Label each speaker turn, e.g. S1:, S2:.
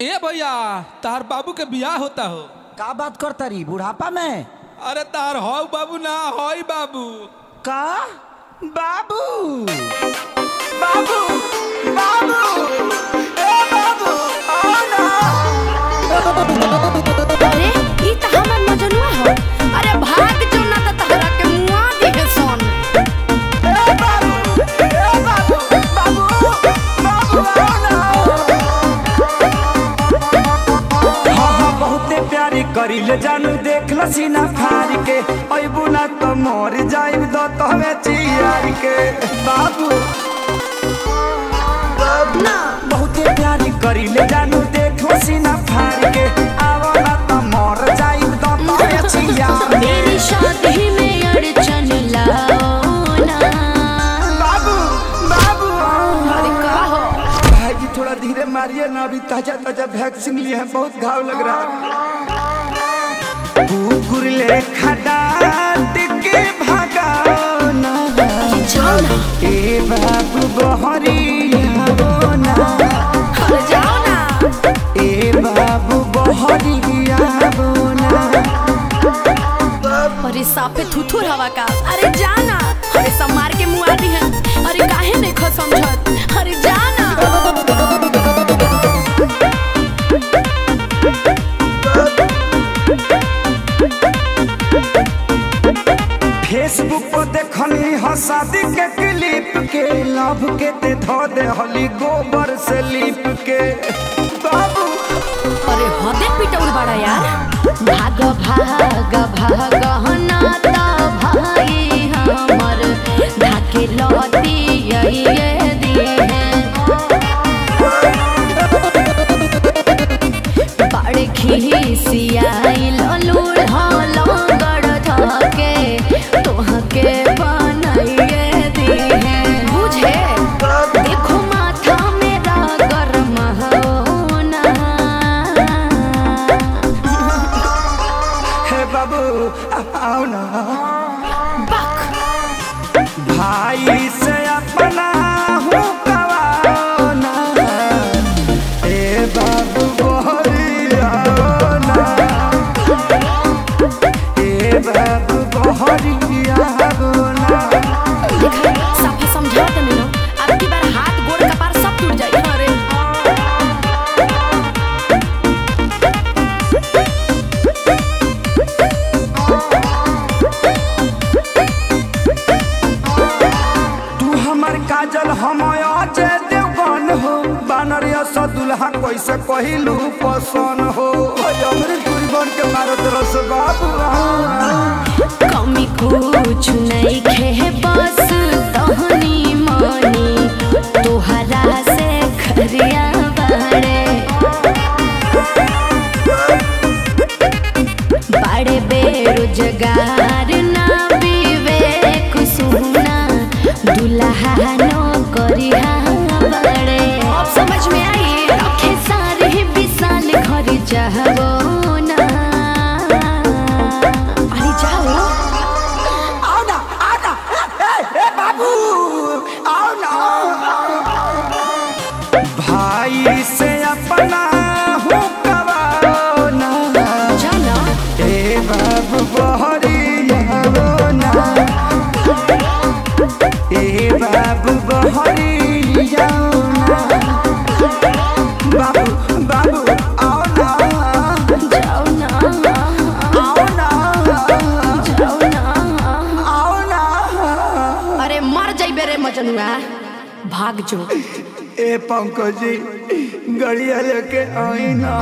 S1: ए भैया तार बाबू के बियाह होता हो।
S2: का बात करता रही बुढ़ापा में?
S1: अरे तार हो बाबू ना होई बाबू।
S2: का बाबू बाबू बाबू ए बाबू आओ ना।
S3: अरे ई त हमर मजनुआ हो। अरे भाग जो ना त तहरा के मुआ देहे सोन।
S2: ए बाबू बाबू बाबू आओ ना। हाँ बहुते प्यारी करी ले जानू देख ल सीना फाड़ के अइबू ना तो मर जाइब दो तहवे चियार के। बाबू
S3: ना
S2: बहुते प्यारी करी ले जानू देख ल सीना फाड़ के आवो ना तो मर जाइब दो तहवे चियार के।
S3: मेरी शादी में अड़चन लाओ ना।
S2: बाबू बाबू
S3: अरे का हो?
S2: भाई जी थोड़ा धीरे मारिए ना, अभी ताजा ताजा वैक्सीन लिए हैं, बहुत घाव लग रहा है। कुकुर ले खडाट के भगाओ ना।
S3: जाओ ना।
S2: ए बाबू बहरिया बोना।
S3: अरे जाओ ना।
S2: ए बाबू बहरिया बोना।
S3: अरे साफे थुथुर हवा का। अरे जाना। अरे सब मार के मुआ दी है। अरे काहे नहीं खो समझत। अरे जाना।
S2: फेसबुक पर देखनी ह शादी के क्लिप के लव के ते धो दे हली गोबर से लीप के। बाबू
S3: अरे हदे पिटौल बड़ा यार। भाग भाग भाग नाता भाई हमर धाके लती ये दिए बड़े खिसियाई ललूर लंगड़ धके तोहके बनाइए दिए बुझे। देखो माथा मेरा गरम होना।
S2: हे बाबू आओ ना। भाई से अपना हूँ कवाओ ना। ए बाबू बहरिया ना। ए बाबू बहरिया ना।
S3: साफा समझाओ तो नहीं अब की बार हाथ गोड़ कपार सब टूट जाए। अरे
S2: तू हमर काजल हम अजय देवगन हो। बानर सा दुल्हा कैसे कहलू पसन हो। हमरे दूरी बन के मारत रस बाबू।
S3: कमी कुछ नहीं खे बस तहनी मनी तोहरा से खरिया बाड़े बड़े बेरोजगार ना विवेक सुना दुल्हा नो करिया बड़े। अब समझ में आई रखे सारे विशाल घर जाओ ना। अरे जाओ।
S2: आओ ना ए बाबू आओ ना। भाई से अपना हूँ कवाओ ना।
S3: जाना।
S2: ए बाबू बहरिया ना। ए बाबू बहरिया ना। बाबू बाबू आओ ना।
S3: जाओ ना।
S2: आओ ना।
S3: जाओ ना।
S2: आओ ना।
S3: अरे मर जाइबे रे मजनुआ। भाग जो।
S2: ए पंकज जी गड़िया लेके आई ना।